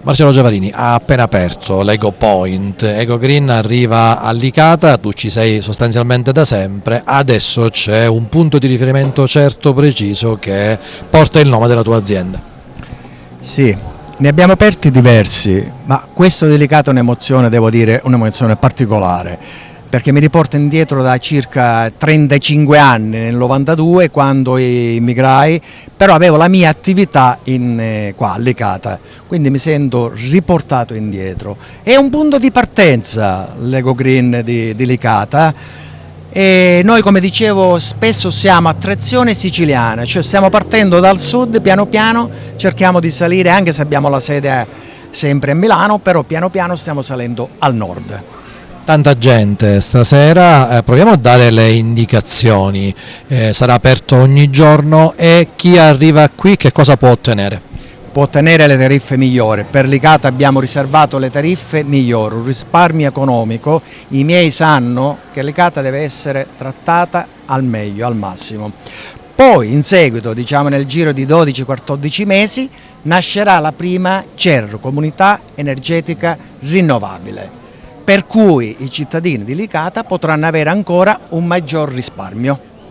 Marcello Giavarini ha appena aperto l'Ego Point, Ego Green arriva a Licata, tu ci sei sostanzialmente da sempre, adesso c'è un punto di riferimento certo, preciso, che porta il nome della tua azienda. Sì, ne abbiamo aperti diversi, ma questo delicato è un'emozione, devo dire, un'emozione particolare, perché mi riporta indietro da circa 35 anni, nel 92, quando immigrai, però avevo la mia attività qua a Licata, quindi mi sento riportato indietro. È un punto di partenza l'Ego Green di Licata. E noi, come dicevo, spesso siamo a trazione siciliana, cioè stiamo partendo dal sud, piano piano cerchiamo di salire, anche se abbiamo la sede sempre a Milano, però piano piano stiamo salendo al nord. Tanta gente stasera, proviamo a dare le indicazioni, sarà aperto ogni giorno e chi arriva qui che cosa può ottenere? Può ottenere le tariffe migliori. Per Licata abbiamo riservato le tariffe migliori, un risparmio economico. I miei sanno che Licata deve essere trattata al meglio, al massimo. Poi in seguito, diciamo nel giro di 12-14 mesi, nascerà la prima CER, Comunità Energetica Rinnovabile, per cui i cittadini di Licata potranno avere ancora un maggior risparmio.